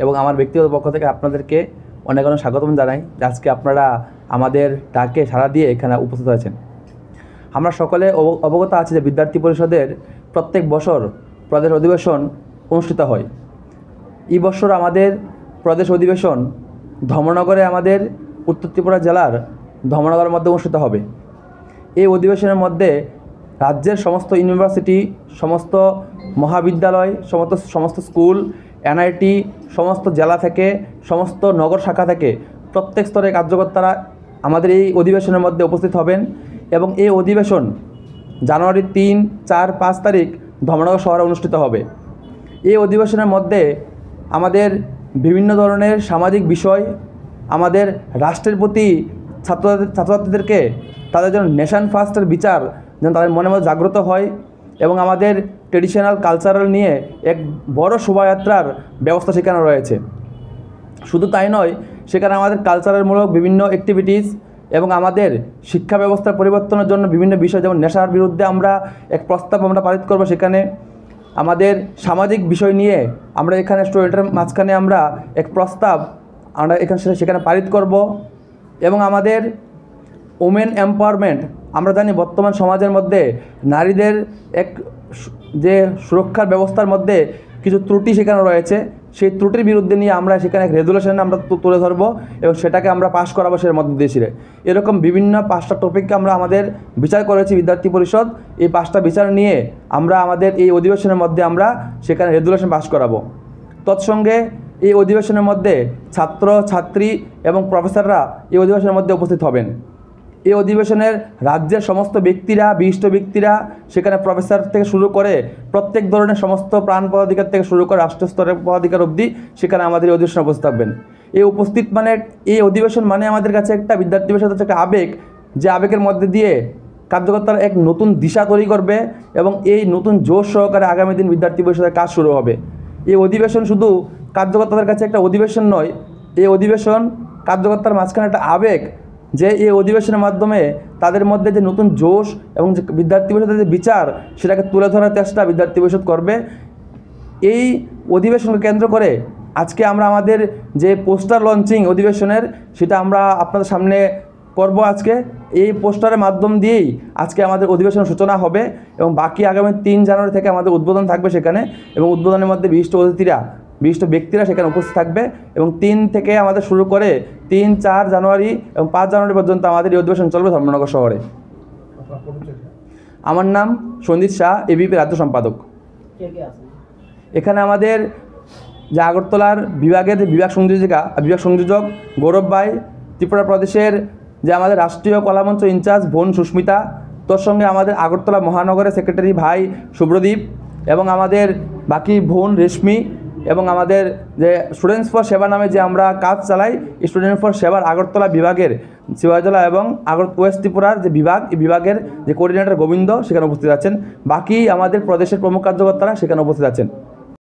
এবং আমার ব্যক্তিগত পক্ষ থেকে আপনাদেরকে অনেক অনেক স্বাগতম জানাই যে আজকে আপনারা আমাদের ডাকে সাড়া দিয়ে এখানে উপস্থিত হয়েছেন। আমরা সকলে অবগত আছি যে বিদ্যার্থী পরিষদের প্রত্যেক বছর প্রদেশ অধিবেশন অনুষ্ঠিত হয়। এই বছর আমাদের প্রদেশ অধিবেশন ধর্মনগরে, আমাদের উত্তর ত্রিপুরা জেলার ধর্মনগরের মধ্যে অনুষ্ঠিত হবে। এই অধিবেশনের মধ্যে রাজ্যের সমস্ত ইউনিভার্সিটি, সমস্ত মহাবিদ্যালয়, সমস্ত স্কুল, এনআইটি, সমস্ত জেলা থেকে, সমস্ত নগর শাখা থেকে প্রত্যেক স্তরের কার্যকর্তারা আমাদের এই অধিবেশনের মধ্যে উপস্থিত হবেন এবং এই অধিবেশন জানুয়ারির 3, 4, 5 তারিখ ধর্মনগর শহরে অনুষ্ঠিত হবে। এই অধিবেশনের মধ্যে আমাদের বিভিন্ন ধরনের সামাজিক বিষয়, আমাদের রাষ্ট্রের প্রতি ছাত্রছাত্রীদেরকে তাদের যেন নেশন ফার্স্টের বিচার যেন তাদের মনে মধ্যে জাগ্রত হয় এবং আমাদের ট্রেডিশনাল কালচারাল নিয়ে এক বড় শোভাযাত্রার ব্যবস্থা সেখানে রয়েছে। শুধু তাই নয়, সেখানে আমাদের কালচারালমূলক বিভিন্ন অ্যাক্টিভিটিস এবং আমাদের শিক্ষা ব্যবস্থার পরিবর্তনের জন্য বিভিন্ন বিষয়, যেমন নেশার বিরুদ্ধে আমরা এক প্রস্তাব আমরা পারিত করব। সেখানে আমাদের সামাজিক বিষয় নিয়ে আমরা এখানে স্টুডেন্টের মাঝখানে আমরা এক প্রস্তাব আমরা সেখানে পারিত করব এবং আমাদের ওমেন এম্পাওয়ারমেন্ট, আমরা জানি বর্তমান সমাজের মধ্যে নারীদের এক যে সুরক্ষার ব্যবস্থার মধ্যে কিছু ত্রুটি সেখানে রয়েছে, সেই ত্রুটির বিরুদ্ধে নিয়ে আমরা সেখানে এক রেজুলেশন আমরা তুলে ধরবো এবং সেটাকে আমরা পাশ করাবো সের মধ্যে দিয়ে। এরকম বিভিন্ন 5টা টপিককে আমরা আমাদের বিচার করেছি বিদ্যার্থী পরিষদ। এই 5টা বিচার নিয়ে আমরা আমাদের এই অধিবেশনের মধ্যে আমরা সেখানে রেজুলেশন পাশ করাবো। তৎসঙ্গে এই অধিবেশনের মধ্যে ছাত্র ছাত্রী এবং প্রফেসররা এই অধিবেশনের মধ্যে উপস্থিত হবেন। এই অধিবেশনের রাজ্যের সমস্ত ব্যক্তিরা, বিশিষ্ট ব্যক্তিরা, সেখানে প্রফেসর থেকে শুরু করে প্রত্যেক ধরনের সমস্ত প্রাণ পদাধিকার থেকে শুরু করে রাষ্ট্র স্তরের পদাধিকার অবধি সেখানে আমাদের এই অধিবেশনে উপস্থিত থাকবেন। এই অধিবেশন মানে আমাদের কাছে একটা বিদ্যার্থী পরিষদ হচ্ছে একটা আবেগ, যে আবেগের মধ্যে দিয়ে কার্যকর্তারা এক নতুন দিশা তৈরি করবে এবং এই নতুন জোশ সহকারে আগামী দিন বিদ্যার্থী পরিষদের কাজ শুরু হবে। এই অধিবেশন শুধু কার্যকর্তাদের কাছে একটা অধিবেশন নয়, এই অধিবেশন কার্যকর্তার মাঝখানে একটা আবেগ, যে এই অধিবেশনের মাধ্যমে তাদের মধ্যে যে নতুন জোশ এবং যে বিদ্যার্থী পরিষদের যে বিচার সেটাকে তুলে ধরার চেষ্টা বিদ্যার্থী পরিষদ করবে। এই অধিবেশনকে কেন্দ্র করে আজকে আমরা আমাদের যে পোস্টার লঞ্চিং অধিবেশনের, সেটা আমরা আপনাদের সামনে করব আজকে। এই পোস্টারের মাধ্যম দিয়েই আজকে আমাদের অধিবেশনের সূচনা হবে এবং বাকি আগামী 3 জানুয়ারি থেকে আমাদের উদ্বোধন থাকবে সেখানে, এবং উদ্বোধনের মধ্যে বিশিষ্ট ব্যক্তিরা সেখানে উপস্থিত থাকবে এবং 3 থেকে আমাদের শুরু করে 3, 4 জানুয়ারি এবং 5 জানুয়ারি পর্যন্ত আমাদের এই অধিবেশন চলবে ধর্মনগর শহরে। আমার নাম সন্দীপ শাহ, এবিপি রাজ্য সম্পাদক। এখানে আমাদের যে আগরতলার বিভাগের বিভাগ সংযোজক গৌরব ভাই, ত্রিপুরা প্রদেশের যে আমাদের রাষ্ট্রীয় কলামঞ্চ ইনচার্জ বোন সুস্মিতা, তোর সঙ্গে আমাদের আগরতলা মহানগরের সেক্রেটারি ভাই শুভ্রদীপ এবং আমাদের বাকি বোন রেশমি এবং আমাদের যে স্টুডেন্টস ফর সেবা নামে যে আমরা কাজ চালাই, স্টুডেন্ট ফর সেবার আগরতলা বিভাগের শিবাজলা এবং ওয়েস্ট ত্রিপুরার যে বিভাগ, এই বিভাগের যে কোঅর্ডিনেটর গোবিন্দ সেখানে উপস্থিত আছেন। বাকি আমাদের প্রদেশের প্রমুখ কার্যকর্তারা সেখানে উপস্থিত আছেন।